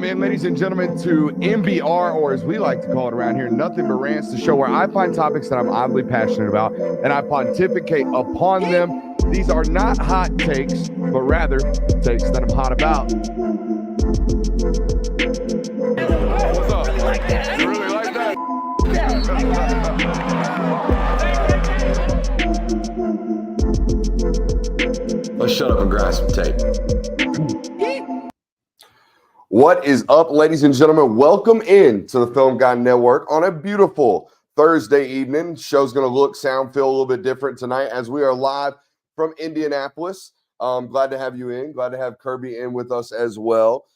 in, ladies and gentlemen, to NBR, or as we like to call it around here, Nothing But Rants, the show where I find topics that I'm oddly passionate about and I pontificate upon them. These are not hot takes, but rather takes that I'm hot about. What's up? You really like that? Let's shut up and grind some tape. What is up, ladies and gentlemen? Welcome in to the Film Guy Network on a beautiful Thursday evening. Show's going to look, sound, feel a little bit different tonight as we are live from Indianapolis. Glad to have you in. Glad to have Kirby in with us as well.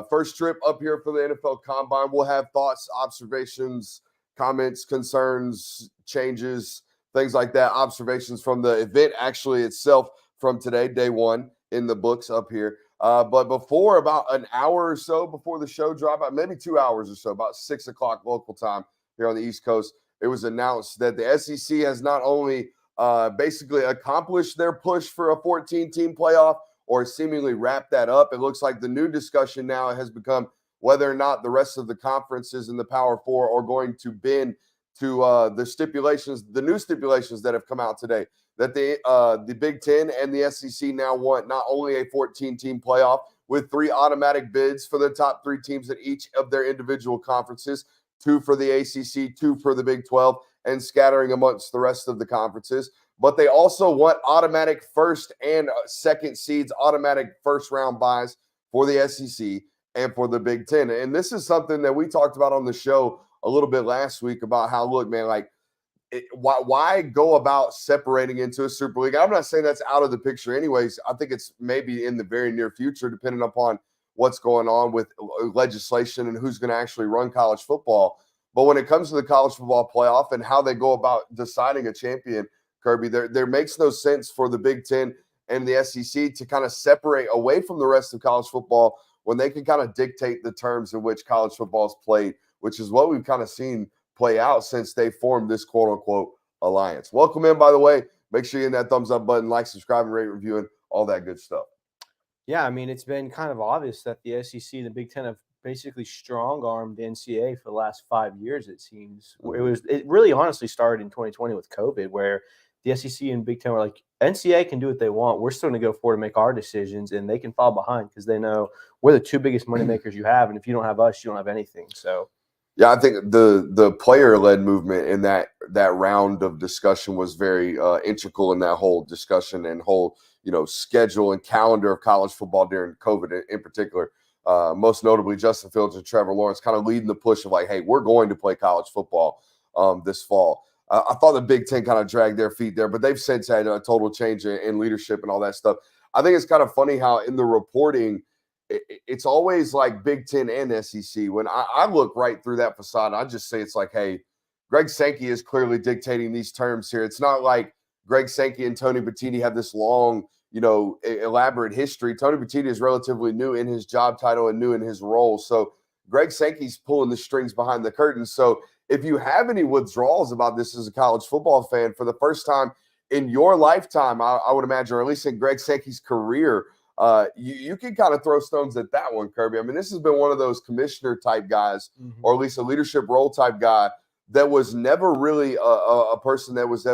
First trip up here for the NFL Combine. We'll have thoughts, observations, comments, concerns, changes, things like that. Observations from the event actually itself from today, day one, in the books up here. But before, about an hour or so before the show dropped, maybe 2 hours or so, about 6 o'clock local time here on the East Coast, it was announced that the SEC has not only basically accomplished their push for a 14-team playoff or seemingly wrapped that up. It looks like the new discussion now has become whether or not the rest of the conferences in the Power Four are going to bend to the stipulations, the new stipulations that have come out today, that the Big Ten and the SEC now want not only a 14-team playoff with 3 automatic bids for the top 3 teams at each of their individual conferences, 2 for the ACC, 2 for the Big 12, and scattering amongst the rest of the conferences. But they also want automatic first and second seeds, automatic first-round buys for the SEC and for the Big Ten. And this is something that we talked about on the show a little bit last week about how, look, man, like, why go about separating into a Super League? I'm not saying that's out of the picture anyways. I think it's maybe in the very near future, depending upon what's going on with legislation and who's going to actually run college football. But when it comes to the college football playoff and how they go about deciding a champion, Kirby, there makes no sense for the Big Ten and the SEC to kind of separate away from the rest of college football when they can kind of dictate the terms in which college football is played, which is what we've kind of seen play out since they formed this quote-unquote alliance. Welcome in, by the way. Make sure you hit that thumbs up button, like, subscribe, and rate, reviewing, all that good stuff. Yeah, I mean, it's been kind of obvious that the SEC and the Big Ten have basically strong-armed the NCAA for the last 5 years, it seems. It really honestly started in 2020 with COVID, where the SEC and Big Ten were like, NCAA can do what they want. We're still going to go forward and make our decisions, and they can fall behind because they know we're the 2 biggest moneymakers you have, and if you don't have us, you don't have anything. So yeah, I think the player-led movement in that round of discussion was very integral in that whole discussion and whole, schedule and calendar of college football during COVID in particular. Most notably, Justin Fields and Trevor Lawrence kind of leading the push of like, hey, we're going to play college football this fall. I thought the Big Ten kind of dragged their feet there, but they've since had a total change in leadership and all that stuff. I think it's kind of funny how in the reporting, it's always like Big Ten and SEC. When I look right through that facade, I just say it's like, hey, Greg Sankey is clearly dictating these terms here. It's not like Greg Sankey and Tony Bettini have this long, elaborate history. Tony Bettini is relatively new in his job title and new in his role. So Greg Sankey's pulling the strings behind the curtain. So if you have any withdrawals about this as a college football fan for the first time in your lifetime, I would imagine, or at least in Greg Sankey's career, you can kind of throw stones at that one, Kirby. I mean, this has been one of those commissioner type guys, or at least a leadership role type guy that was never really a person that was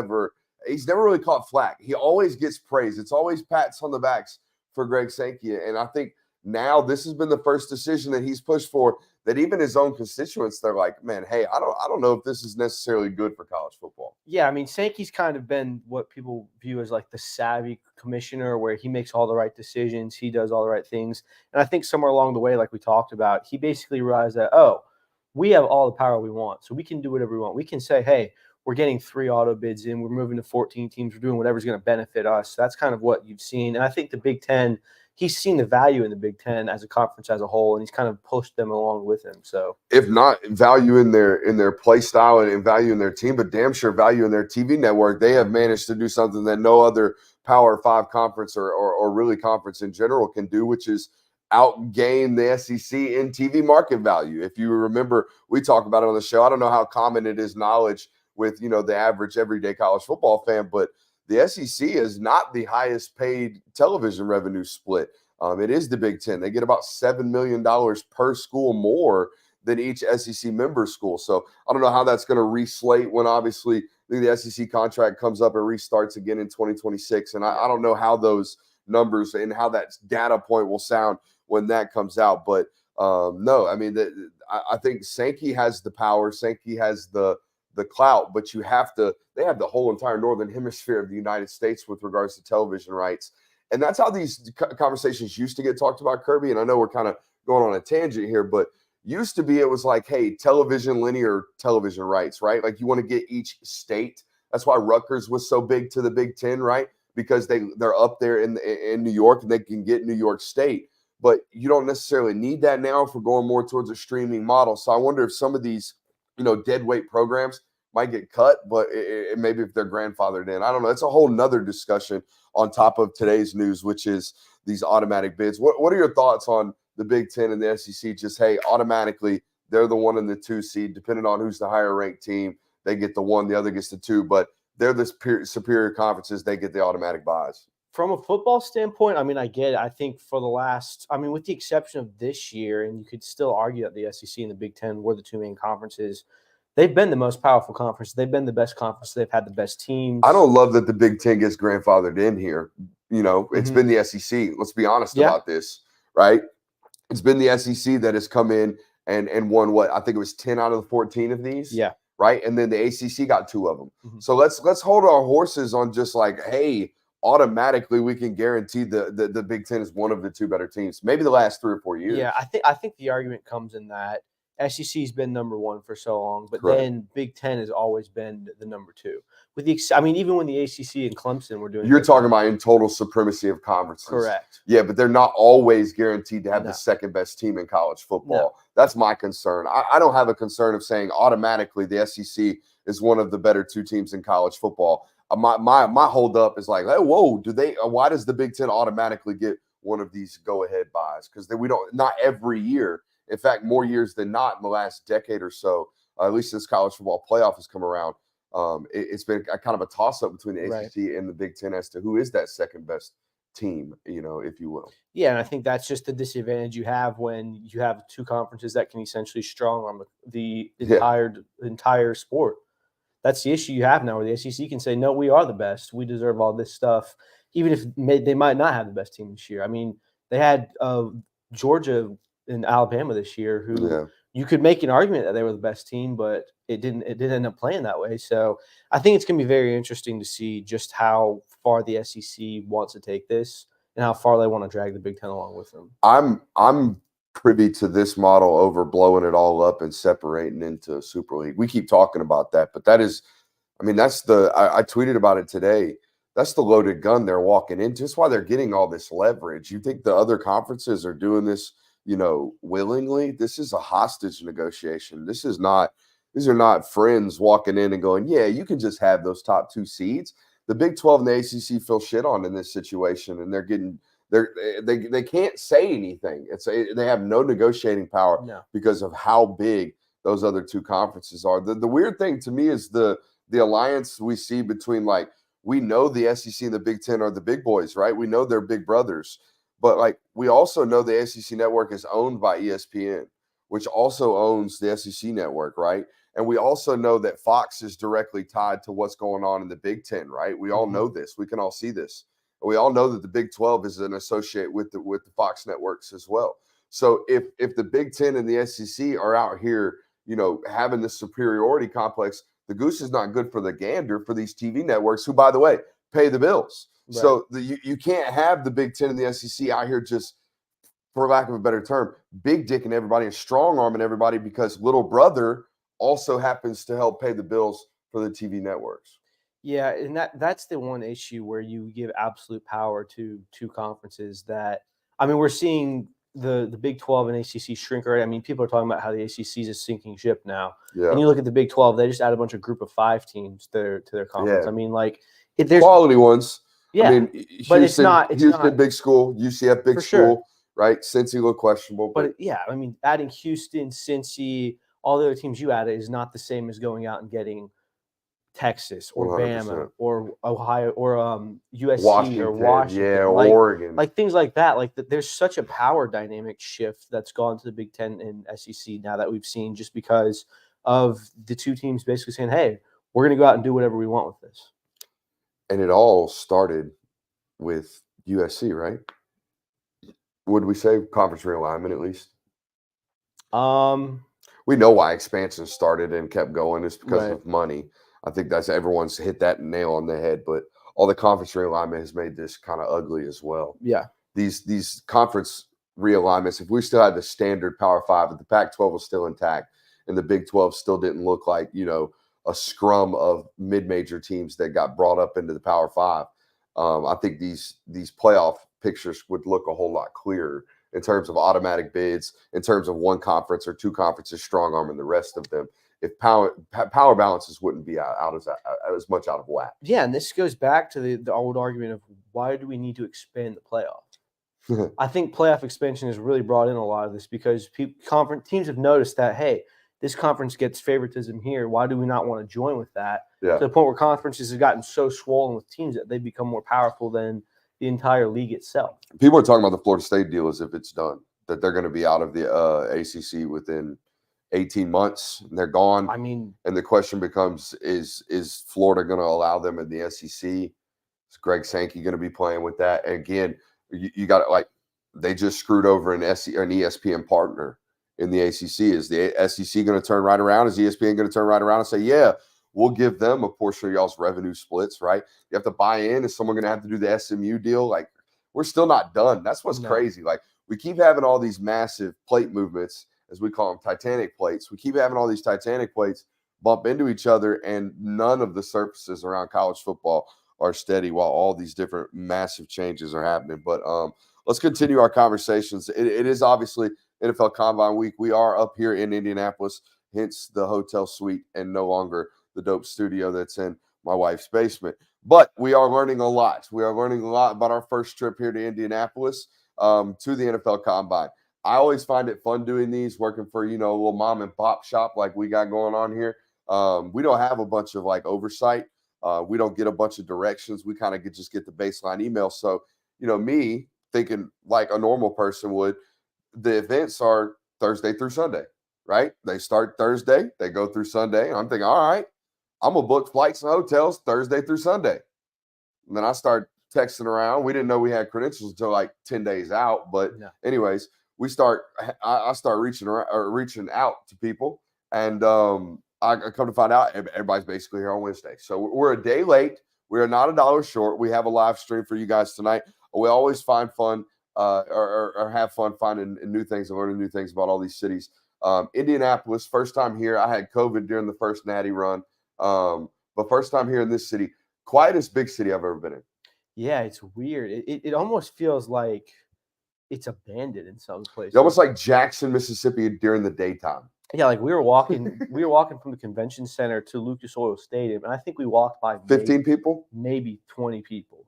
he's never really caught flack. He always gets praise. It's always pats on the backs for Greg Sankey. And I think now this has been the first decision that he's pushed for that even his own constituents, they're like, man, hey, I don't know if this is necessarily good for college football. Yeah, I mean, Sankey's kind of been what people view as like the savvy commissioner where he makes all the right decisions, he does all the right things. And I think somewhere along the way, like we talked about, he basically realized that, we have all the power we want, so we can do whatever we want. We can say, hey, we're getting 3 auto bids in, we're moving to 14 teams, we're doing whatever's going to benefit us. So that's kind of what you've seen. And I think the Big Ten, he's seen the value in the Big Ten as a conference as a whole, and he's kind of pushed them along with him. So if not value in their play style and value in their team, but damn sure value in their TV network, they have managed to do something that no other Power 5 conference or really conference in general can do, which is outgain the SEC in TV market value. If you remember, we talked about it on the show. I don't know how common it is knowledge with, the average everyday college football fan, but the SEC is not the highest paid television revenue split. It is the Big Ten. They get about $7 million per school more than each SEC member school. So I don't know how that's going to reslate when obviously the SEC contract comes up and restarts again in 2026. And I don't know how those numbers and how that data point will sound when that comes out. But no, I mean, I think Sankey has the power. Sankey has the clout, but they have the whole entire northern hemisphere of the United States with regards to television rights. And that's how these conversations used to get talked about, Kirby. And I know we're kind of going on a tangent here, but used to be it was like, hey, linear television rights, right? Like you want to get each state. That's why Rutgers was so big to the Big Ten, right? Because they're up there in New York and they can get New York State. But you don't necessarily need that now if we're going more towards a streaming model. So I wonder if some of these, dead weight programs might get cut, but maybe if they're grandfathered in. I don't know. It's a whole nother discussion on top of today's news, which is these automatic bids. What are your thoughts on the Big Ten and the SEC? Just, hey, automatically, they're the 1 and the 2 seed. Depending on who's the higher ranked team, they get the 1, the other gets the 2. But they're the superior conferences. They get the automatic buys. From a football standpoint, I mean, I get it. I think for the last, with the exception of this year, and you could still argue that the SEC and the Big Ten were the 2 main conferences, they've been the most powerful conference. They've been the best conference. They've had the best teams. I don't love that the Big Ten gets grandfathered in here. It's been the SEC. Let's be honest about this, right? It's been the SEC that has come in and won what? I think it was 10 out of the 14 of these. Yeah. Right. And then the ACC got 2 of them. So let's hold our horses on just like, hey, automatically we can guarantee the Big Ten is one of the 2 better teams. Maybe the last 3 or 4 years. Yeah, I think the argument comes in that SEC's been number 1 for so long, but Correct. Then Big Ten has always been the number 2. With the even when the ACC and Clemson were doing, you're talking about in total supremacy of conferences. Correct. Yeah, but they're not always guaranteed to have the second best team in college football. No. That's my concern. I don't have a concern of saying automatically the SEC is one of the better 2 teams in college football. My hold up is like, hey, whoa, why does the Big Ten automatically get one of these go ahead buys? Because not every year. In fact, more years than not in the last decade or so, at least since college football playoff has come around, it's been a kind of a toss up between the ACC and the Big Ten as to who is that second best team, if you will. Yeah, and I think that's just the disadvantage you have when you have 2 conferences that can essentially strong on the entire sport. That's the issue you have now, where the SEC can say, no, we are the best. We deserve all this stuff, even if they might not have the best team this year. I mean, they had Georgia and Alabama this year, who you could make an argument that they were the best team, but it didn't end up playing that way. So I think it's going to be very interesting to see just how far the SEC wants to take this and how far they want to drag the Big Ten along with them. I'm privy to this model over blowing it all up and separating into Super League. We keep talking about that, but that's I tweeted about it today. That's the loaded gun they're walking into. That's why they're getting all this leverage. You think the other conferences are doing this, willingly? This is a hostage negotiation. These are not friends walking in and going, yeah, you can just have those top 2 seeds. The Big 12 and the ACC feel shit on in this situation, and they can't say anything. They have no negotiating power because of how big those other 2 conferences are. The weird thing to me is the alliance we see between, like, we know the SEC and the Big Ten are the big boys, right? We know they're big brothers. But, like, we also know the SEC network is owned by ESPN, which also owns the SEC network, right? And we also know that Fox is directly tied to what's going on in the Big Ten, right? We all know this. We can all see this. We all know that the Big 12 is an associate with the Fox networks as well. So if the Big Ten and the SEC are out here, having this superiority complex, the goose is not good for the gander for these TV networks, who, by the way, pay the bills. Right. So you can't have the Big Ten and the SEC out here just, for lack of a better term, big dicking everybody and strong arming everybody, because little brother also happens to help pay the bills for the TV networks. Yeah, and that's the one issue where you give absolute power to 2 conferences that, we're seeing the Big 12 and ACC shrink already. I mean, people are talking about how the ACC is a sinking ship now. Yeah. And you look at the Big 12, they just add a bunch of group of 5 teams to their conference. Yeah. There's quality ones. Yeah, Houston, but it's not big school, UCF big school, right? Cincy look questionable. But adding Houston, Cincy, all the other teams you added is not the same as going out and getting Texas or 100%. Bama or Ohio or USC Washington, or Washington, yeah, like, Oregon. like things like that. Like there's such a power dynamic shift that's gone to the Big Ten and SEC now that we've seen, just because of the two teams basically saying, "Hey, we're going to go out and do whatever we want with this." And it all started with USC, right? Would we say conference realignment at least? We know why expansion started and kept going. It's because Right. of money. I think that's everyone's hit that nail on the head. But all the conference realignment has made this kind of ugly as well. Yeah. These conference realignments, if we still had the standard Power Five, but the Pac-12 was still intact, and the Big 12 still didn't look like, a scrum of mid-major teams that got brought up into the Power Five, I think these playoff pictures would look a whole lot clearer in terms of automatic bids, in terms of one conference or two conferences strong arming the rest of them. If power balances wouldn't be out as much out of whack. Yeah, and this goes back to the old argument of why do we need to expand the playoff? I think playoff expansion has really brought in a lot of this because teams have noticed that, hey, this conference gets favoritism here. Why do we not want to join with that? Yeah. To the point where conferences have gotten so swollen with teams that they become more powerful than the entire league itself. People are talking about the Florida State deal as if it's done, that they're going to be out of the ACC within 18 months, and they're gone. I mean, and the question becomes, is Florida going to allow them in the SEC? Is Greg Sankey going to be playing with that? And again, you got to, they just screwed over an ESPN partner in the ACC. Is the SEC going to turn right around? Is ESPN going to turn right around and say, yeah, we'll give them a portion of y'all's revenue splits, right? You have to buy in. Is someone going to have to do the SMU deal? We're still not done. That's what's crazy. We keep having all these massive plate movements, as we call them, Titanic plates. We keep having all these Titanic plates bump into each other, and none of the surfaces around college football are steady while all these different massive changes are happening. But let's continue our conversations. It is obviously NFL Combine Week. We are up here in Indianapolis, hence the hotel suite and no longer the dope studio that's in my wife's basement. But we are learning a lot. We are learning a lot about our first trip here to Indianapolis to the NFL Combine. I always find it fun doing these, working for, a little mom and pop shop like we got going on here. We don't have a bunch of oversight. We don't get a bunch of directions. We kind of just get the baseline email. So, me thinking like a normal person would, the events are Thursday through Sunday, right? They start Thursday, they go through Sunday. And I'm thinking, all right, I'm going to book flights and hotels Thursday through Sunday. And then I start texting around. We didn't know we had credentials until 10 days out. But anyways, I start reaching out to people. And I come to find out everybody's basically here on Wednesday. So we're a day late. We are not $1 short. We have a live stream for you guys tonight. We always find fun or have fun finding new things and learning new things about all these cities. Indianapolis, first time here. I had COVID during the first Natty run. But first time here in this city, quietest big city I've ever been in. Yeah, it's weird. It almost feels like it's abandoned in some places. It's almost like Jackson, Mississippi during the daytime. Yeah, we were walking from the convention center to Lucas Oil Stadium, and I think we walked by 15 people, maybe 20 people.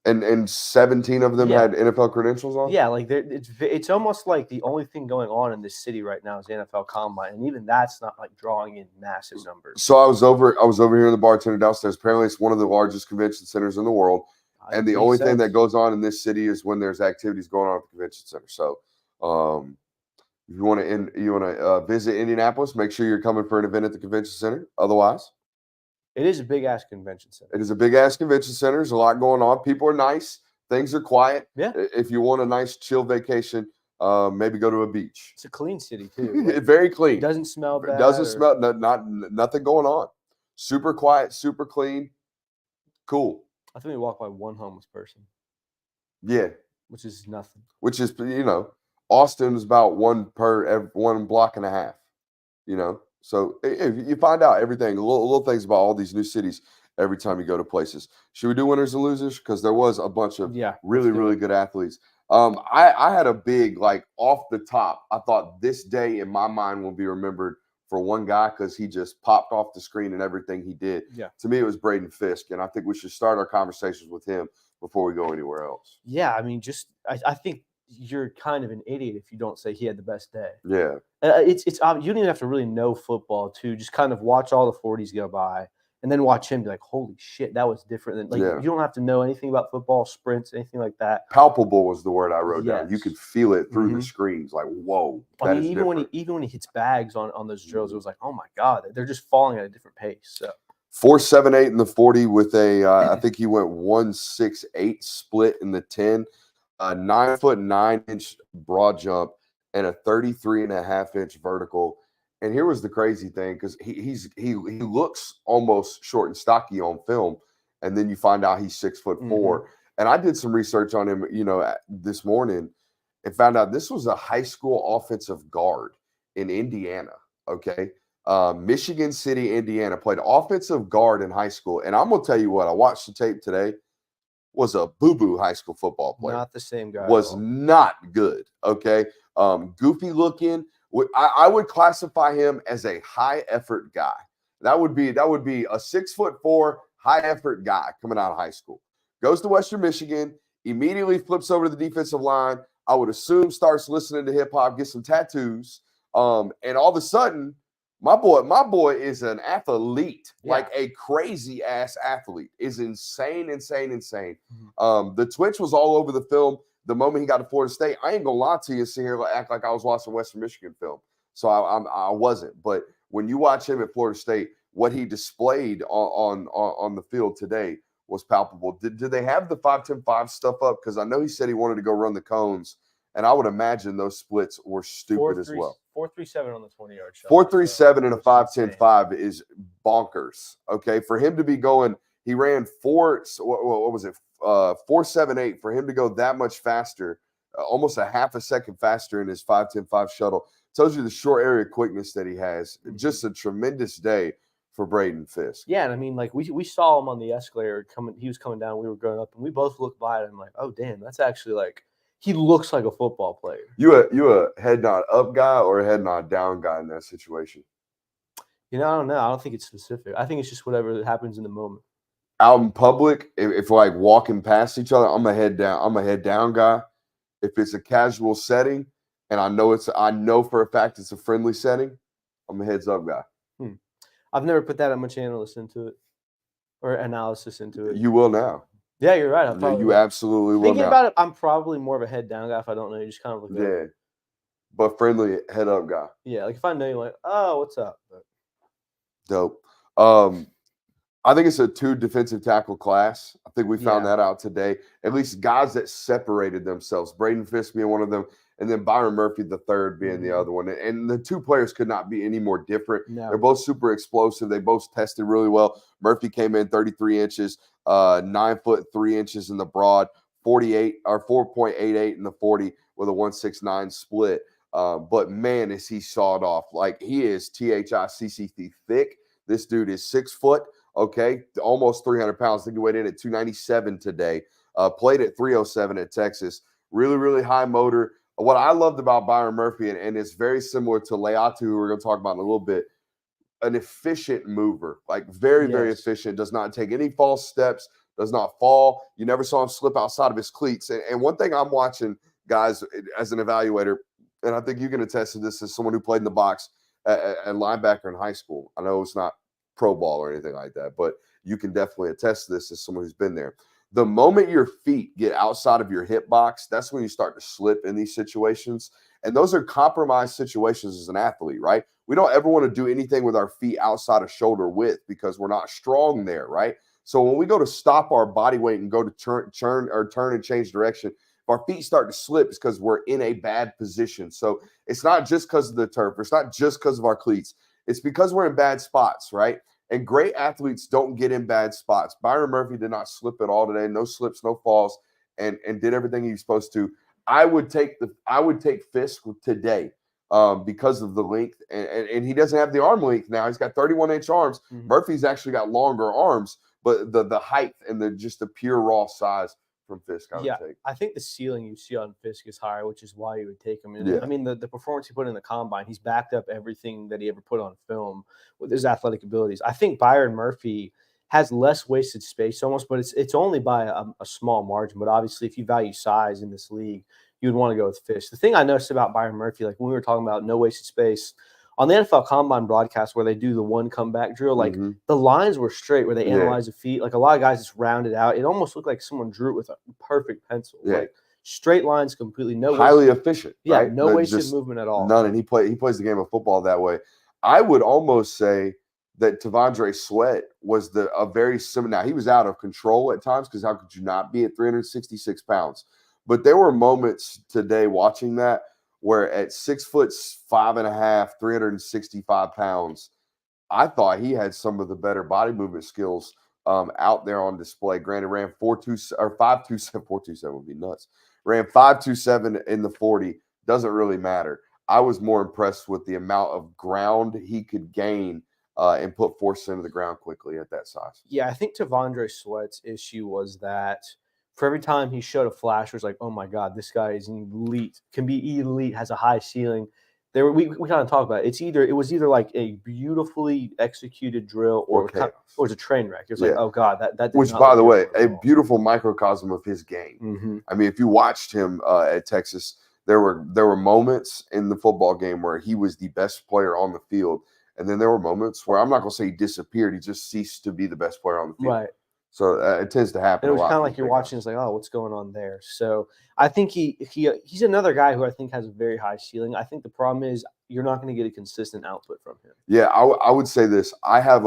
And 17 of them had NFL credentials on? Yeah, it's almost like the only thing going on in this city right now is the NFL Combine, and even that's not drawing in massive numbers. So I was over here in the bartender downstairs. Apparently, it's one of the largest convention centers in the world, and the only thing that goes on in this city is when there's activities going on at the convention center. So, if you want to visit Indianapolis, make sure you're coming for an event at the convention center. Otherwise, it is a big ass convention center. It is a big ass convention center. There's a lot going on. People are nice. Things are quiet. Yeah. If you want a nice chill vacation, maybe go to a beach. It's a clean city too. Very clean. It doesn't smell bad. It doesn't smell. Nothing going on. Super quiet. Super clean. Cool. I think we walked by one homeless person. Yeah. Which is nothing. Which is, Austin is about one block and a half. So if you find out everything, little things about all these new cities every time you go to places. Should we do winners and losers? Because there was a bunch of really good athletes. I had a big, off the top, I thought this day in my mind will be remembered for one guy because he just popped off the screen and everything he did. Yeah. To me, it was Braden Fisk, and I think we should start our conversations with him before we go anywhere else. Yeah, I mean, I think you're kind of an idiot if you don't say he had the best day. Yeah. It's you don't even have to really know football to just kind of watch all the 40s go by and then watch him be like, holy shit, that was different than like you don't have to know anything about football, sprints, anything like that. Palpable was the word I wrote down. You Yes. could feel it through the screens. Like, whoa. I mean, even when he hits bags on those drills, it was like, oh my God, they're just falling at a different pace. So 4.78 in the 40 with a I think he went 1.68 split in the 10, 9'9" broad jump, and a 33.5" vertical. And here was the crazy thing, because he looks almost short and stocky on film, and then you find out he's 6'4". And I did some research on him, this morning, and found out this was a high school offensive guard in Indiana. Okay. Michigan City, Indiana, played offensive guard in high school. And I'm going to tell you what, I watched the tape today, was a boo-boo high school football player. Not the same guy. Was not good, okay? Goofy looking. I would classify him as a high-effort guy. That would be a 6'4", high-effort guy coming out of high school. Goes to Western Michigan, immediately flips over to the defensive line. I would assume starts listening to hip-hop, gets some tattoos, and all of a sudden, my boy is an athlete, like a crazy ass athlete. Is insane. The twitch was all over the film the moment he got to Florida State. I ain't gonna lie to you and sit here and act like I was watching Western Michigan film. So I wasn't. But when you watch him at Florida State, what he displayed on the field today was palpable. Did they have the 5-10-5 stuff up? Because I know he said he wanted to go run the cones. And I would imagine those splits were stupid as well. 4.37 on the 20-yard shot. 4.37 and a 5.10-5 is bonkers. Okay, for him to be going, he ran what was it? 4.78. For him to go that much faster, almost a half a second faster in his 5.10-5 shuttle, tells you the short area quickness that he has. Just a tremendous day for Braden Fisk. Yeah, and I mean, like we saw him on the escalator coming. He was coming down. We were going up, and we both looked by it and like, oh damn, that's actually like. He looks like a football player. You a head nod up guy or a head nod down guy in that situation? I don't know. I don't think it's specific. I think it's just whatever happens in the moment. Out in public, if we're like walking past each other, I'm a head down guy. If it's a casual setting and I know for a fact it's a friendly setting, I'm a heads up guy. I've never put that much analysis into it. You will now. Yeah, you're right. You absolutely will. Thinking about it, I'm probably more of a head down guy. If I don't know, you just kind of look. Yeah, but friendly head up guy. Yeah, like if I know you, like, oh, what's up? But... Dope. I think it's a 2 defensive tackle class. I think we found that out today. At least guys that separated themselves. Braden Fisk being one of them, and then Byron Murphy the third being the other one. And the 2 players could not be any more different. No. They're both super explosive. They both tested really well. Murphy came in 33 inches. 9'3" in the broad, 4.88 in the 40 with a 1.69 split. But man, is he sawed off. Like he is THICC thick. This dude is 6 foot. Okay, almost 300 pounds. I think he weighed in at 297 today. Played at 307 at Texas. Really, really high motor. What I loved about Byron Murphy, and it's very similar to Leatu, who we're going to talk about in a little bit, an efficient mover, like very, very efficient, does not take any false steps, does not fall. You never saw him slip outside of his cleats. And one thing I'm watching, guys, as an evaluator, and I think you can attest to this as someone who played in the box at linebacker in high school. I know it's not pro ball or anything like that, but you can definitely attest to this as someone who's been there. The moment your feet get outside of your hip box, that's when you start to slip in these situations. And those are compromised situations as an athlete, right? We don't ever want to do anything with our feet outside of shoulder width because we're not strong there, right? So when we go to stop our body weight and go to turn and change direction, if our feet start to slip, it's because we're in a bad position. So it's not just because of the turf. It's not just because of our cleats. It's because we're in bad spots, right? And great athletes don't get in bad spots. Byron Murphy did not slip at all today. No slips, no falls, and did everything he was supposed to. I would take Fisk today because of the length, and he doesn't have the arm length now. He's got 31-inch arms. Mm-hmm. Murphy's actually got longer arms, but the height and the pure raw size from Fisk, I would take. I think the ceiling you see on Fisk is higher, which is why you would take him. And I mean, the performance he put in the combine, he's backed up everything that he ever put on film with his athletic abilities. I think Byron Murphy has less wasted space almost, but it's only by a small margin. But obviously, if you value size in this league, you would want to go with Fisk. The thing I noticed about Byron Murphy, like when we were talking about no wasted space, on the NFL Combine broadcast where they do the one comeback drill, like Mhm. the lines were straight where they Yeah. analyze the feet. Like a lot of guys just rounded out. It almost looked like someone drew it with a perfect pencil. Yeah. Like straight lines, completely no highly wasted, efficient. yeah, Right? no wasted movement at all. None. And he plays the game of football that way. I would almost say that Tavondre Sweat was a very similar. Now he was out of control at times because how could you not be at 366 pounds? But there were moments today watching that where at 6'5.5", 365 pounds, I thought he had some of the better body movement skills out there on display. Granted, ran 4.27 or 5.27. 4.27 would be nuts. Ran 5.27 in the 40. Doesn't really matter. I was more impressed with the amount of ground he could gain and put force into the ground quickly at that size. Yeah, I think Tavondre Sweat's issue was that for every time he showed a flash, it was like, oh my God, this guy is elite, can be elite, has a high ceiling. We kind of talked about it. It was either like a beautifully executed drill or it was a train wreck. It was like, oh God, that did which, not by the look way, good at a all. beautiful microcosm of his game. Mm-hmm. I mean, if you watched him at Texas, there were moments in the football game where he was the best player on the field, and then there were moments where I'm not going to say he disappeared; he just ceased to be the best player on the field. Right. So it tends to happen. And it was a lot kind of for like you're big watching, it's like, oh, what's going on there? So I think he's another guy who I think has a very high ceiling. I think the problem is you're not going to get a consistent output from him. Yeah, I would say this. I have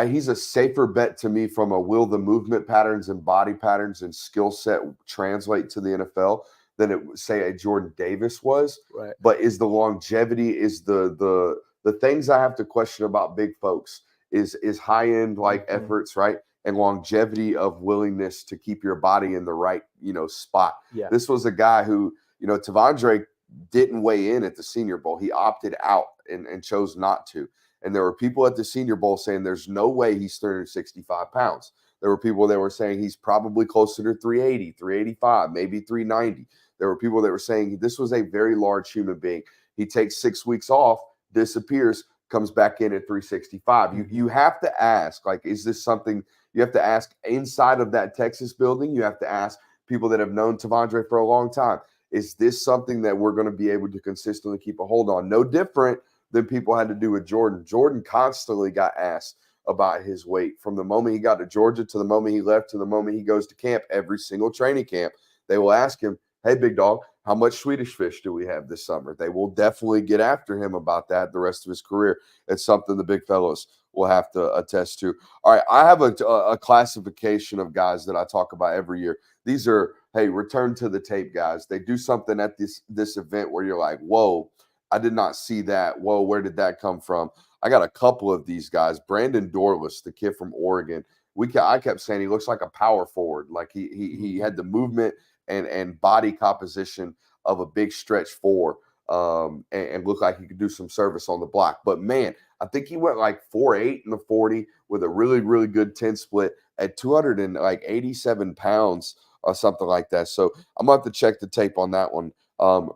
he's a safer bet to me from will the movement patterns and body patterns and skill set translate to the NFL than it would say a Jordan Davis was. Right. But is the longevity, is the things I have to question about big folks is high end efforts, right? And longevity of willingness to keep your body in the right, spot. Yeah. This was a guy who, Tavondre didn't weigh in at the Senior Bowl. He opted out and chose not to. And there were people at the Senior Bowl saying there's no way he's 365 pounds. There were people that were saying he's probably closer to 380, 385, maybe 390. There were people that were saying this was a very large human being. He takes 6 weeks off, disappears, comes back in at 365. You have to ask, is this something you have to ask inside of that Texas building? You have to ask people that have known Tavondre for a long time. Is this something that we're going to be able to consistently keep a hold on? No different than people had to do with Jordan. Jordan constantly got asked about his weight from the moment he got to Georgia to the moment he left to the moment he goes to camp. Every single training camp, they will ask him, hey, big dog, how much Swedish fish do we have this summer? They will definitely get after him about that the rest of his career. It's something the big fellows will have to attest to. All right, I have a classification of guys that I talk about every year. These are, hey, return to the tape guys. They do something at this event where you're like, whoa, I did not see that. Whoa, where did that come from? I got a couple of these guys. Brandon Dorlus, the kid from Oregon. I kept saying he looks like a power forward. Like he had the movement and body composition of a big stretch four, and looked like he could do some service on the block. But man, I think he went like 4.8 in the 40 with a really, really good 10 split at 287 pounds or something like that. So I'm gonna have to check the tape on that one.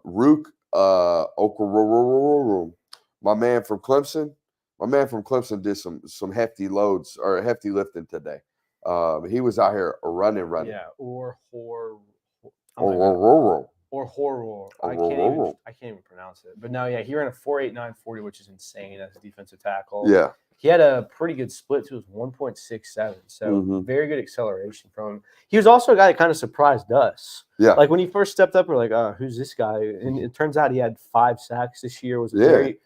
Rook Okororo, my man from Clemson did some hefty loads or hefty lifting today. He was out here running. Yeah, or horror. I can't even pronounce it. But no, yeah, he ran a 4.89 40, which is insane as a defensive tackle. Yeah. He had a pretty good split to his 1.67. So very good acceleration from him. He was also a guy that kind of surprised us. Yeah. Like when he first stepped up, we're like, oh, who's this guy? And it turns out he had 5 sacks this year. Very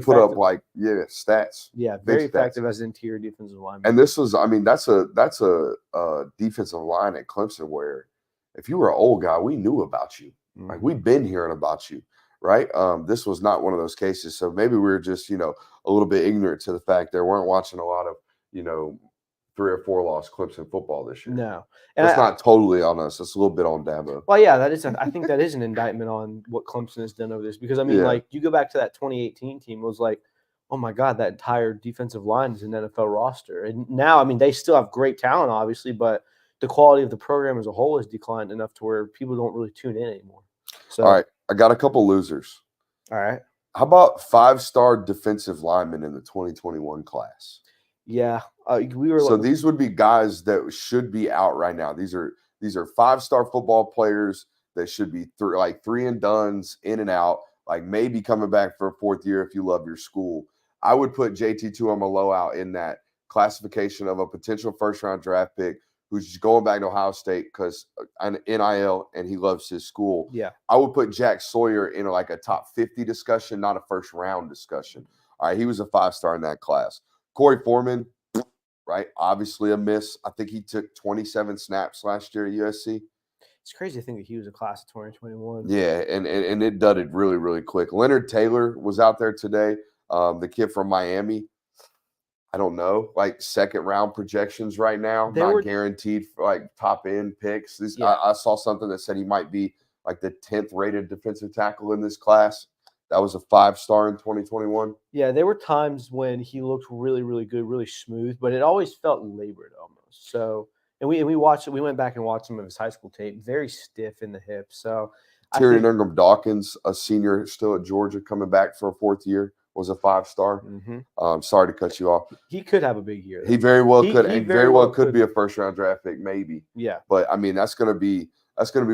put up effective. stats. Yeah, very effective as an interior defensive lineman. And this was, that's a defensive line at Clemson where if you were an old guy, we knew about you. Like we've been hearing about you, right? This was not one of those cases. So maybe we were just, a little bit ignorant to the fact they weren't watching a lot of, 3 or 4 loss Clemson football this year. No. And it's not totally on us. It's a little bit on Dabo. Well, yeah, I think that is an indictment on what Clemson has done over this. Because, like, you go back to that 2018 team, it was like, oh, my God, that entire defensive line is an NFL roster. And now, they still have great talent, obviously, but the quality of the program as a whole has declined enough to where people don't really tune in anymore. So, all right, I got a couple losers. All right. How about 5-star defensive linemen in the 2021 class? Yeah, we were. So these would be guys that should be out right now. These are 5-star football players that should be 3 and dones, in and out. like maybe coming back for a fourth year if you love your school. I would put JT Tuimoloau in that classification of a potential first-round draft pick who's just going back to Ohio State because an NIL and he loves his school. Yeah. I would put Jack Sawyer in like a top 50 discussion, not a first-round discussion. All right, he was a 5-star in that class. Corey Foreman, right, obviously a miss. I think he took 27 snaps last year at USC. It's crazy to think that he was a class of 2021. Yeah, and it dudded really, really quick. Leonard Taylor was out there today, the kid from Miami. I don't know, like second round projections right now, not guaranteed for like top end picks. I saw something that said he might be like the 10th rated defensive tackle in this class. That was a 5-star in 2021. Yeah, there were times when he looked really, really good, really smooth, but it always felt labored almost. So, and we watched it. We went back and watched some of his high school tape. Very stiff in the hips. So, Tyrion Ingram Dawkins, a senior still at Georgia, coming back for a fourth year, was a 5-star. Sorry to cut you off. He could have a big year. He very well could, and very well could be a first-round draft pick, maybe. Yeah, but I mean that's going to be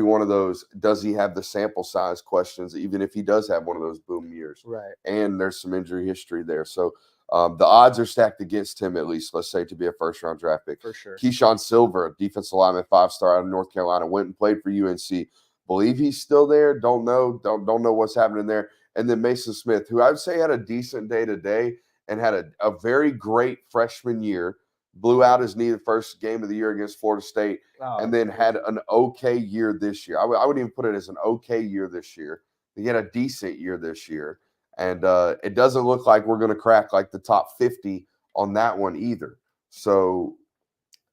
one of those. Does he have the sample size questions? Even if he does have one of those boom years, right? And there's some injury history there, so the odds are stacked against him at least. Let's say to be a first-round draft pick for sure. Keyshawn Silver, defensive lineman, 5-star out of North Carolina, went and played for UNC. Believe he's still there. Don't know what's happening there. And then Mason Smith, who I would say had a decent day today and had a very great freshman year, blew out his knee the first game of the year against Florida State, and then had an okay year this year. I wouldn't even put it as an okay year this year. He had a decent year this year. And it doesn't look like we're going to crack like the top 50 on that one either. So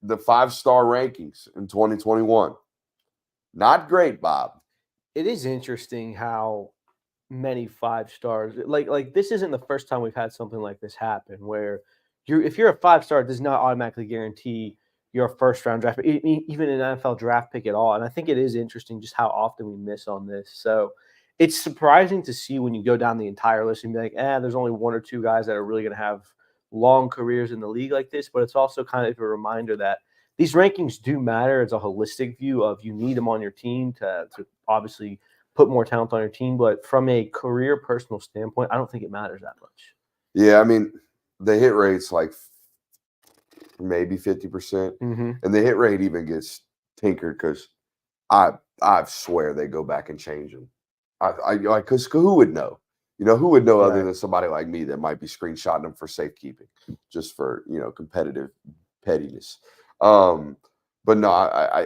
the 5-star rankings in 2021, not great, Bob. It is interesting how many 5-stars, like this isn't the first time we've had something like this happen where if you're a 5-star, it does not automatically guarantee you're a first-round draft pick, even an NFL draft pick at all. And I think it is interesting just how often we miss on this. So it's surprising to see when you go down the entire list and be like, there's only 1 or 2 guys that are really going to have long careers in the league like this. But it's also kind of a reminder that these rankings do matter. It's a holistic view of you need them on your team to obviously put more talent on your team. But from a career personal standpoint, I don't think it matters that much. Yeah, I mean, the hit rate's like maybe 50%. And the hit rate even gets tinkered because I swear they go back and change them. I like, because who would know? Who would know other than somebody like me that might be screenshotting them for safekeeping, just for, competitive pettiness. But no,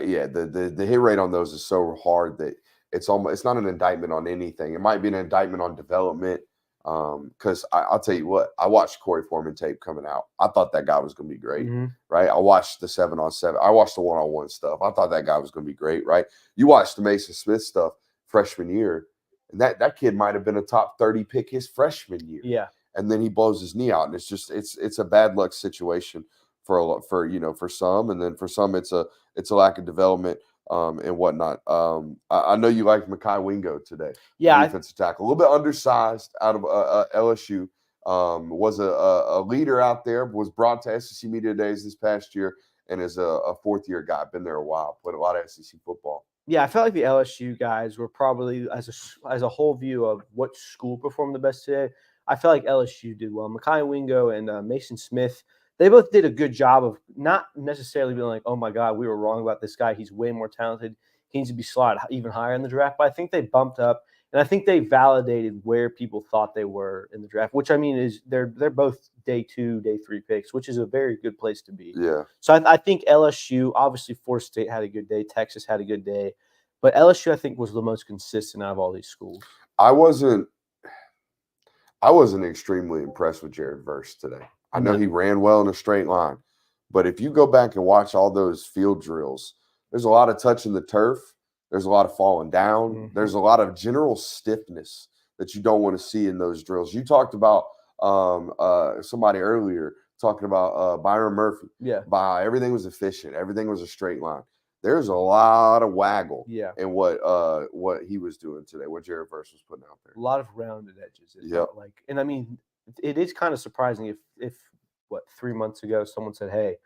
the hit rate on those is so hard that it's not an indictment on anything. It might be an indictment on development. Because I'll tell you what, I watched Corey Foreman tape coming out. I thought that guy was going to be great, right? I watched the 7-on-7. I watched the 1-on-1 stuff. I thought that guy was going to be great, right? You watched the Mason Smith stuff freshman year, and that kid might have been a top 30 pick his freshman year. Yeah. And then he blows his knee out, and it's a bad luck situation for some, and then for some it's a lack of development and whatnot. I know you liked Mekhi Wingo today. Yeah, defensive tackle, a little bit undersized out of LSU. Was a leader out there. Was brought to SEC Media Days this past year, and is a fourth-year guy. Been there a while. Played a lot of SEC football. Yeah, I felt like the LSU guys were probably, as a whole view of what school performed the best today, I felt like LSU did well. Mekhi Wingo and Mason Smith, they both did a good job of not necessarily being like, oh, my God, we were wrong about this guy. He's way more talented. He needs to be slotted even higher in the draft. But I think they bumped up, and I think they validated where people thought they were in the draft, which, I mean, is they're both day 2, day 3 picks, which is a very good place to be. Yeah. So I think LSU, obviously Florida State had a good day. Texas had a good day. But LSU, I think, was the most consistent out of all these schools. I wasn't extremely impressed with Jared Verse today. I know he ran well in a straight line, but if you go back and watch all those field drills, there's a lot of touching the turf. There's a lot of falling down. There's a lot of general stiffness that you don't want to see in those drills. You talked about somebody earlier talking about Byron Murphy. Yeah. Everything was efficient. Everything was a straight line. There's a lot of waggle in what he was doing today, what Jared Verse was putting out there. A lot of rounded edges. And I mean, it is kind of surprising if 3 months ago someone said, hey,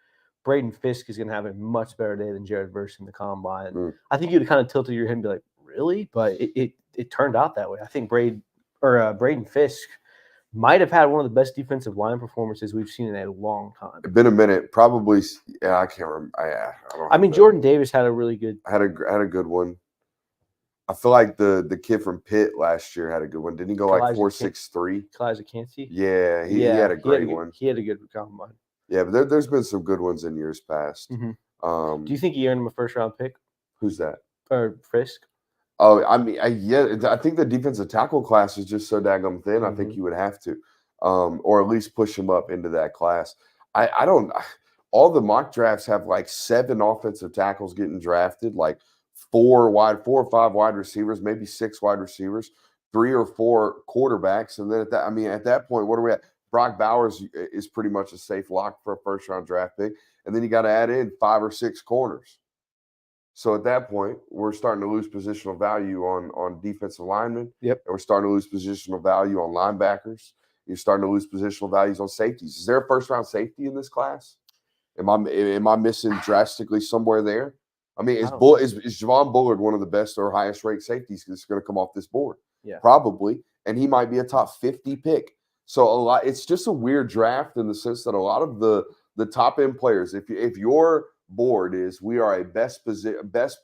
Braden Fisk is going to have a much better day than Jared Verse in the combine. I think you'd kind of tilted your head and be like, really? But it turned out that way. I think Braden Fisk might have had one of the best defensive line performances we've seen in a long time. It's been a minute, probably. Yeah, I can't remember. I don't Jordan Davis had a really good. had a good one. I feel like the kid from Pitt last year had a good one. Didn't he go like 4.63? Kalijah Kancey? Yeah, he had a great one. He had a good combine. Yeah, but there's been some good ones in years past. Mm-hmm. Do you think he earned him a first-round pick? Who's that? Or Fisk? Oh, I mean, I think the defensive tackle class is just so daggum thin. I think you would have to, or at least push him up into that class. I don't. All the mock drafts have like 7 offensive tackles getting drafted, like 4 or 5 wide receivers, maybe 6 wide receivers, 3 or 4 quarterbacks, and then at that point, what are we at? Brock Bowers is pretty much a safe lock for a first-round draft pick, and then you got to add in 5 or 6 corners. So at that point, we're starting to lose positional value on defensive linemen. Yep. And we're starting to lose positional value on linebackers. You're starting to lose positional values on safeties. Is there a first-round safety in this class? Am I missing drastically somewhere there? I mean, is Javon Bullard one of the best or highest-ranked safeties that's going to come off this board? Yeah. Probably. And he might be a top 50 pick. So it's just a weird draft in the sense that a lot of the top-end players, if your board is we are a best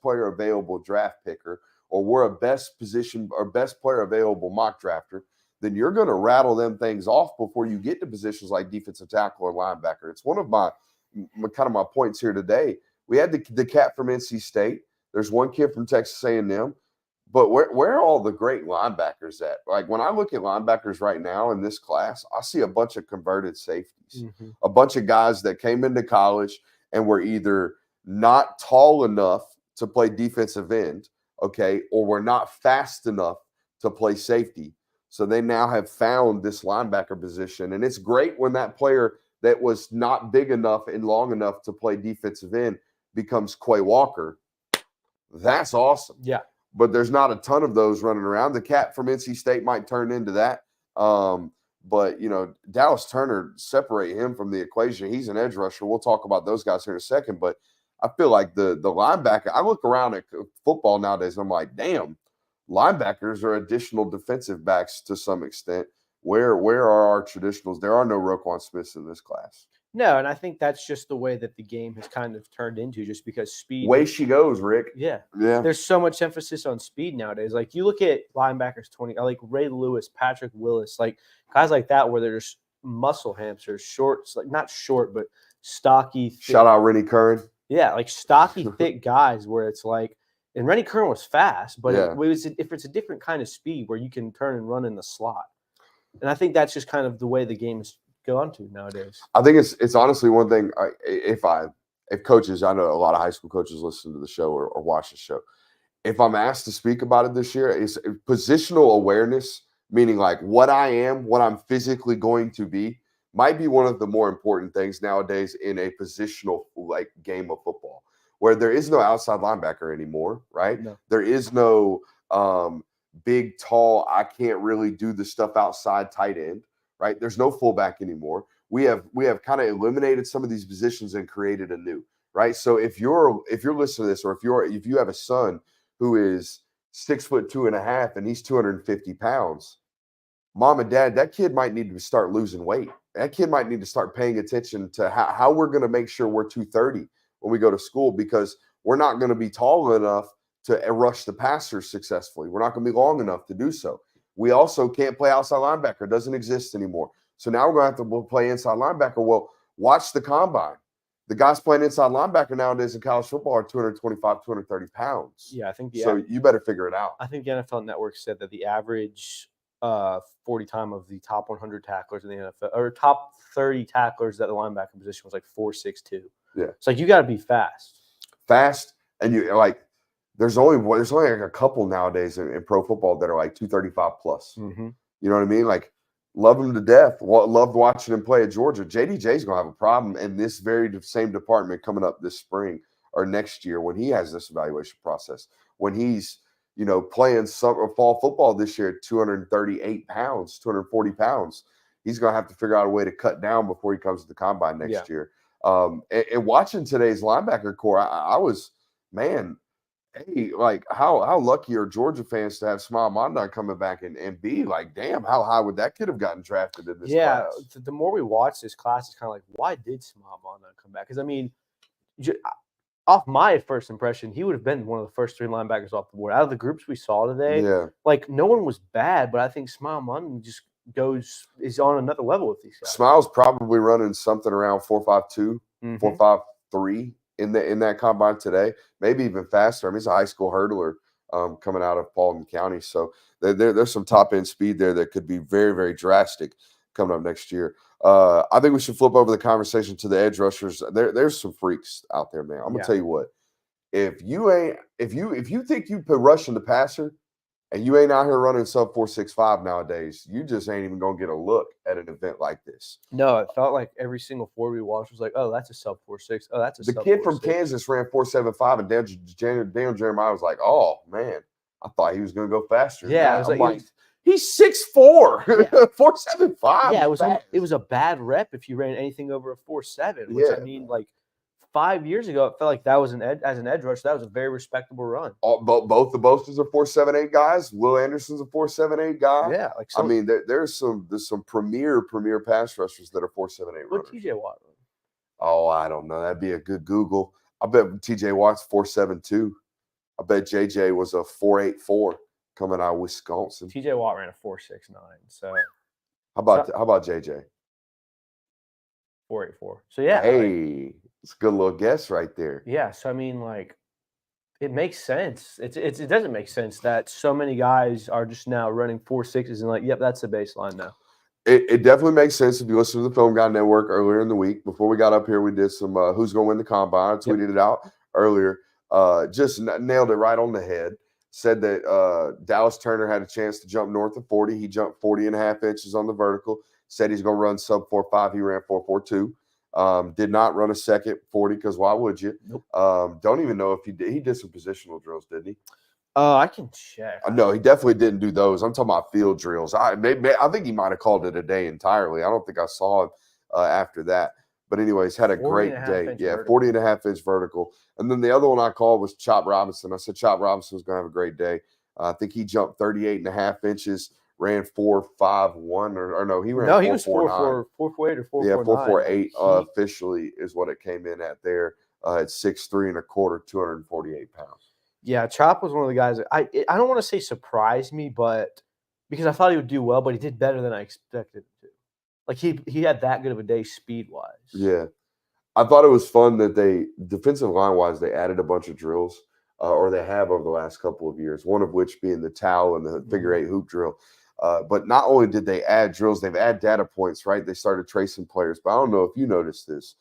player available draft picker, or we're a best player available mock drafter, then you're going to rattle them things off before you get to positions like defensive tackle or linebacker. It's one of my points here today. We had the cat from NC State. There's one kid from Texas A&M. But where are all the great linebackers at? Like when I look at linebackers right now in this class, I see a bunch of converted safeties, a bunch of guys that came into college and were either not tall enough to play defensive end, okay, or were not fast enough to play safety. So they now have found this linebacker position. And it's great when that player that was not big enough and long enough to play defensive end becomes Quay Walker. That's awesome. Yeah. But there's not a ton of those running around. The cat from NC State might turn into that. But, Dallas Turner, separate him from the equation. He's an edge rusher. We'll talk about those guys here in a second. But I feel like the linebacker, I look around at football nowadays and I'm like, damn, linebackers are additional defensive backs to some extent. Where are our traditionals? There are no Roquan Smiths in this class. No, and I think that's just the way that the game has kind of turned into, just because speed. Way she goes, Rick. Yeah. Yeah. There's so much emphasis on speed nowadays. Like you look at linebackers 20, like Ray Lewis, Patrick Willis, like guys like that where they're just muscle hamsters, short, like not short, but stocky. Thick. Shout out Rennie Curran. Yeah, like stocky, thick guys where it's like, and Rennie Curran was fast, but if it's a different kind of speed where you can turn and run in the slot. And I think that's just kind of the way the game is going to nowadays. I think it's honestly one thing. If coaches, I know a lot of high school coaches listen to the show or watch the show. If I'm asked to speak about it this year, it's positional awareness, meaning like what I am, what I'm physically going to be, might be one of the more important things nowadays in a positional like game of football, where there is no outside linebacker anymore, right? No. There is no big, tall, I can't really do the stuff outside tight end, right? There's no fullback anymore. We have kind of eliminated some of these positions and created a new, right? So if you're listening to this, or if you have a son who is 6'2.5" and he's 250 pounds, mom and dad, that kid might need to start losing weight. That kid might need to start paying attention to how we're going to make sure we're 230 when we go to school, because we're not going to be tall enough to rush the passers successfully. We're not going to be long enough to do so. We also can't play outside linebacker. It doesn't exist anymore. So now we're going to have to play inside linebacker. Well, watch the combine. The guys playing inside linebacker nowadays in college football are 225, 230 pounds. Yeah, I think you better figure it out. I think the NFL Network said that the average 40 time of the top 100 tacklers in the NFL, or top 30 tacklers at the linebacker position, was like 4.62. Yeah. It's like you got to be fast. And you like there's only like a couple nowadays in pro football that are like 235 plus. Mm-hmm. You know what I mean? Like, love him to death. Loved watching him play at Georgia. JDJ's going to have a problem in this very same department coming up this spring or next year when he has this evaluation process. When he's, playing fall football this year at 238 pounds, 240 pounds, he's going to have to figure out a way to cut down before he comes to the combine next year. And watching today's linebacker core, I was, man, hey, like how lucky are Georgia fans to have Smile Mondon coming back and be like, damn, how high would that kid have gotten drafted in this class? The more we watch this class, it's kind of like, why did Smallmon not come back? Because I mean, off my first impression, he would have been one of the first 3 linebackers off the board. Out of the groups we saw today, Yeah. like no one was bad, but I think Smallmon just is on another level with these guys. Smile's probably running something around 4.52, Mhm. 4.53 in that combine today, maybe even faster. I mean, he's a high school hurdler coming out of Paulding County. So there's some top end speed there that could be very, very drastic coming up next year. I think we should flip over the conversation to the edge rushers. There's some freaks out there, man. I'm gonna tell you what. If you think you could rush in the passer and you ain't out here running sub 4.65 nowadays, you just ain't even gonna get a look at an event like this. No, it felt like every single 4 we watched was like, oh, that's a sub 4.6. Oh, that's a The sub kid from 4.6. Kansas ran 4.75, and Daniel Jeremiah was like, "Oh man, I thought he was going to go faster." than Yeah, that." it was I'm like- like, he's 6'4", 4.75. Yeah, fast. it was a bad rep if you ran anything over a 4.7, which I Yeah. mean, like 5 years ago, it felt like that was as an edge rush, that was a very respectable run. Both the Boasters are 4.78 guys. Will Anderson's a 4.78 guy. Yeah, like I mean, there's some premier pass rushers that are 4.78 what runners. TJ Watt run? Oh, I don't know. That'd be a good Google. I bet TJ Watt's 4.72. I bet JJ was a 4.84 coming out of Wisconsin. TJ Watt ran a 4.69, so How about JJ? 4.84. So yeah, Hey, it's a good little guess right there. yeah. So I mean, like, it makes sense. It doesn't make sense that so many guys are just now running 4.6s and like, yep, that's the baseline now. It definitely makes sense if you listen to the Film Guy Network earlier in the week. Before we got up here, we did some who's going to win the combine. I tweeted it out earlier. Just nailed it right on the head. Said that Dallas Turner had a chance to jump north of 40. He jumped 40.5 inches on the vertical. Said he's going to run sub 4.5. He ran 4.42. Did not run a second 40 because why would you? Nope. Don't even know if he did. He did some positional drills, didn't he? I can check. No, he definitely didn't do those. I'm talking about field drills. I think he might have called it a day entirely. I don't think I saw him after that. But anyways, had a great day. Yeah, 40.5-inch vertical. And then the other one I called was Chop Robinson. I said Chop Robinson was going to have a great day. I think he jumped 38.5 inches, ran 4.51 or no, he ran no, he was 4.49. 4.48 or 4.49. Yeah, 4.48 officially is what it came in at there at 6'3 1/4, 248 pounds. Yeah, Chop was one of the guys that I don't want to say surprised me, but because I thought he would do well, but he did better than I expected him to. Like he had that good of a day speed wise. Yeah. I thought it was fun that defensive line wise, they added a bunch of drills, or they have over the last couple of years, one of which being the towel and the figure 8 hoop drill. But not only did they add drills, they've added data points, right? They started tracing players. But I don't know if you noticed this.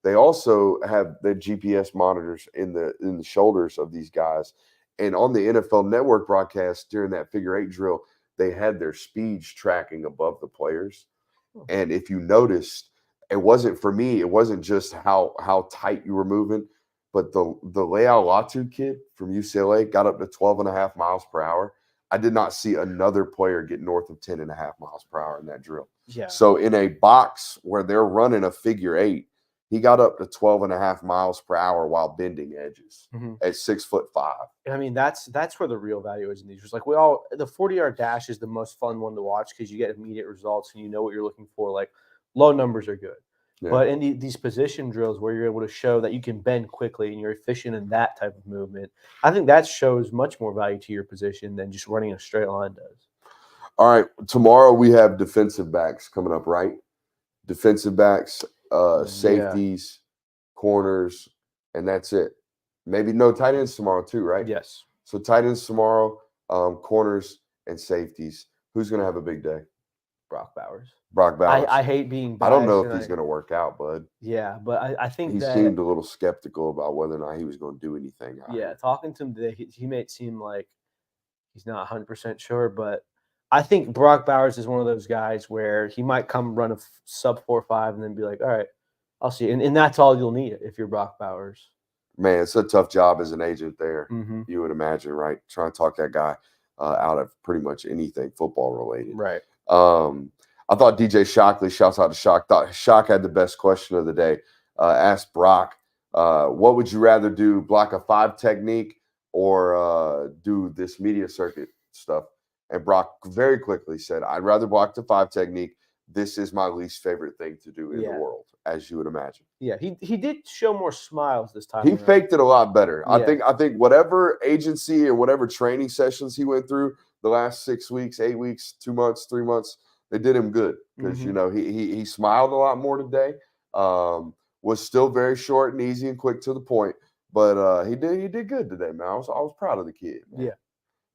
They also have the GPS monitors in the shoulders of these guys. And on the NFL Network broadcast during that figure 8 drill, they had their speeds tracking above the players. And if you noticed, it wasn't just how tight you were moving, but the Leal Latu kid from UCLA got up to 12.5 miles per hour. I did not see another player get north of 10.5 miles per hour in that drill. Yeah. So in a box where they're running a figure 8, he got up to 12.5 miles per hour while bending edges at 6'5". I mean, that's where the real value is in these. It's like the 40-yard dash is the most fun one to watch because you get immediate results and you know what you're looking for. Like low numbers are good. Yeah. But in these position drills where you're able to show that you can bend quickly and you're efficient in that type of movement, I think that shows much more value to your position than just running a straight line does. All right. Tomorrow we have defensive backs coming up, right? Defensive backs, safeties, corners, and that's it. Maybe no tight ends tomorrow too, right? Yes. So tight ends tomorrow, corners, and safeties. Who's going to have a big day? Brock Bowers. I hate being biased. I don't know if he's going to work out, bud. Yeah, but I think he seemed a little skeptical about whether or not he was going to do anything. Yeah, talking to him today, he made it seem like he's not 100% sure, but I think Brock Bowers is one of those guys where he might come run a sub 4.5 and then be like, all right, I'll see. And that's all you'll need if you're Brock Bowers. Man, it's a tough job as an agent there. Mm-hmm. You would imagine, right? Trying to talk that guy out of pretty much anything football related. Right. I thought DJ Shockley, shouts out to Shock, thought Shock had the best question of the day. Asked Brock, what would you rather do, block a 5 technique or do this media circuit stuff. And Brock very quickly said, I'd rather block the 5 technique. This is my least favorite thing to do in the world, as you would imagine. Yeah, he did show more smiles this time. He around. faked it a lot better. Yeah. I think whatever agency or whatever training sessions he went through the last 6 weeks, 8 weeks, 2 months, 3 months, they did him good because you know he smiled a lot more today. Was still very short and easy and quick to the point, but he did good today, man. I was proud of the kid. Man. Yeah.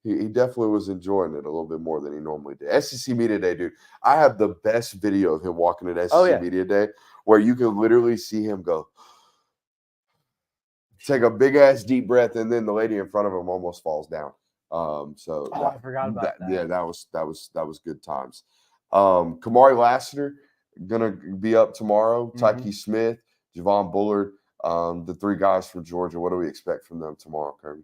He definitely was enjoying it a little bit more than he normally did. SEC Media Day, dude. I have the best video of him walking at SEC Media Day where you can literally see him go, take a big ass deep breath, and then the lady in front of him almost falls down. I forgot about that. Yeah, that was good times. Kamari Lassiter gonna be up tomorrow. Tyke Smith, Javon Bullard, the 3 guys from Georgia. What do we expect from them tomorrow, Kirby?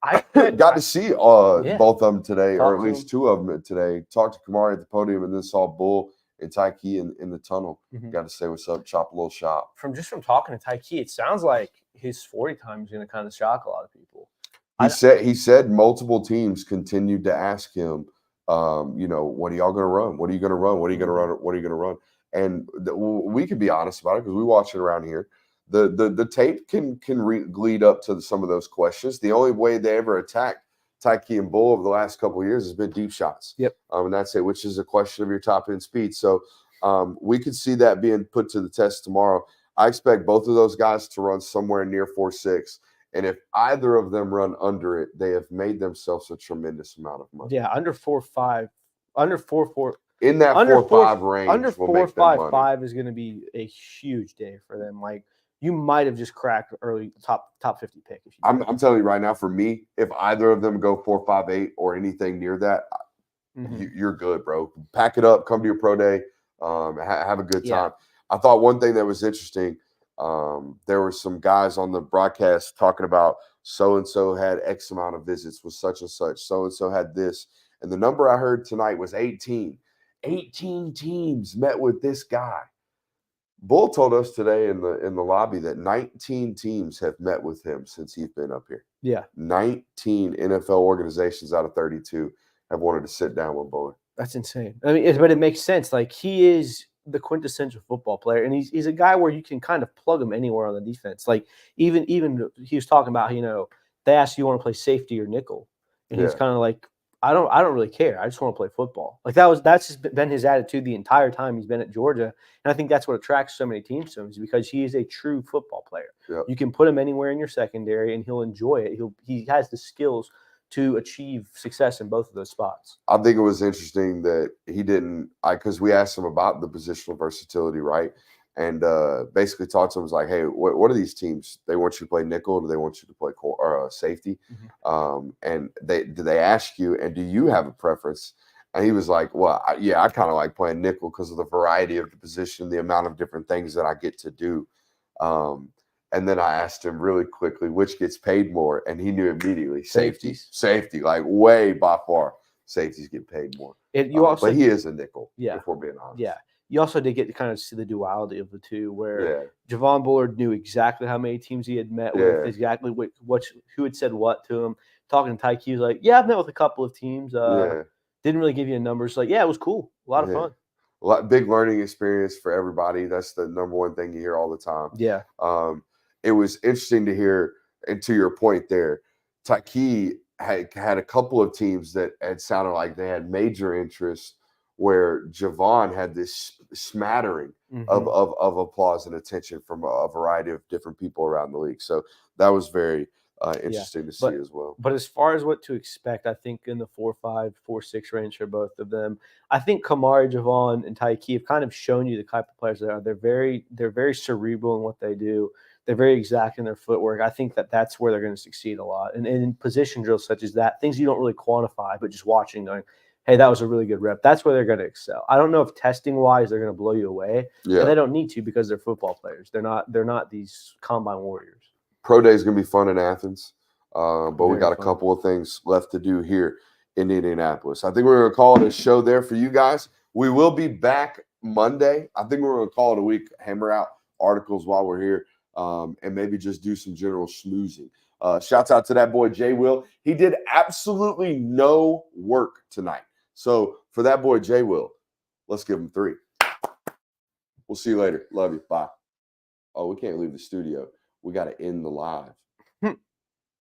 I got to see both of them today, or at Talk to least 2 of them today. Talked to Kamari at the podium, and then saw Bull and Tyke in the tunnel. Got to say what's up, chop a little shop. From talking to Tyke, it sounds like his 40 time is going to kind of shock a lot of people. He said multiple teams continued to ask him, you know, what are y'all going to run? What are you going to run? What are you going to run? What are you going to run? And we can be honest about it because we watch it around here. The tape can lead up to some of those questions. The only way they ever attacked Tyke and Bull over the last couple of years has been deep shots. Yep. And that's it, which is a question of your top end speed. So we could see that being put to the test tomorrow. I expect both of those guys to run somewhere near 4.6. And if either of them run under it, they have made themselves a tremendous amount of money. Yeah, under 4.5, under 4.4. In that 4.5 range, under 4.55 is going to be a huge day for them. Like, you might have just cracked early top 50 pick. If you I'm telling you right now, for me, if either of them go 4.58 or anything near that, you're good, bro. Pack it up, come to your pro day, have a good time. I thought one thing that was interesting, there were some guys on the broadcast talking about so-and-so had X amount of visits with such and such. So-and-so had this. And the number I heard tonight was 18. 18 teams met with this guy. Bull told us today in the lobby that 19 teams have met with him since he's been up here. Yeah. 19 NFL organizations out of 32 have wanted to sit down with Bullard. That's insane. I mean, but it makes sense. Like, he is the quintessential football player, and he's a guy where you can kind of plug him anywhere on the defense. Like, even he was talking about, you know, they asked you want to play safety or nickel, and he's kind of like, I don't really care. I just want to play football. Like, that's just been his attitude the entire time he's been at Georgia. And I think that's what attracts so many teams to him, is because he is a true football player. Yep. You can put him anywhere in your secondary and he'll enjoy it. He has the skills to achieve success in both of those spots. I think it was interesting that he didn't, because we asked him about the positional versatility, right? And basically talked to him, was like, hey, what are these teams? They want you to play nickel, or do they want you to play safety? And do they ask you, and do you have a preference? And he was like, well, I kind of like playing nickel because of the variety of the position, the amount of different things that I get to do. And then I asked him really quickly, which gets paid more? And he knew immediately. Safety, like way by far. Safeties get paid more. But he is a nickel, if we're being honest. Yeah. You also did get to kind of see the duality of the two, where Javon Bullard knew exactly how many teams he had met with, exactly who had said what to him. Talking to Tyke, he was like, I've met with a couple of teams. Didn't really give you a number. It's like, it was cool. A lot of fun. Big learning experience for everybody. That's the number one thing you hear all the time. Yeah. It was interesting to hear, and to your point there, Tyke had a couple of teams that had sounded like they had major interest, where Javon had this smattering of applause and attention from a variety of different people around the league. So that was very interesting to see as well. But as far as what to expect, I think in the 4.5, 4.6 range for both of them, I think Kamari, Javon, and Tyke have kind of shown you the type of players they are. They're very cerebral in what they do. They're very exact in their footwork. I think that's where they're going to succeed a lot. And in position drills such as that, things you don't really quantify, but just watching, going, hey, that was a really good rep. That's where they're going to excel. I don't know if testing-wise they're going to blow you away. Yeah. But they don't need to, because they're football players. They're not these combine warriors. Pro Day is going to be fun in Athens, but we got a couple of things left to do here in Indianapolis. I think we're going to call it a show there for you guys. We will be back Monday. I think we're going to call it a week, hammer out articles while we're here. and maybe just do some general schmoozing. Shouts out to that boy, Jay Will. He did absolutely no work tonight. So for that boy, Jay Will, let's give him 3. We'll see you later. Love you. Bye. Oh, we can't leave the studio. We got to end the live.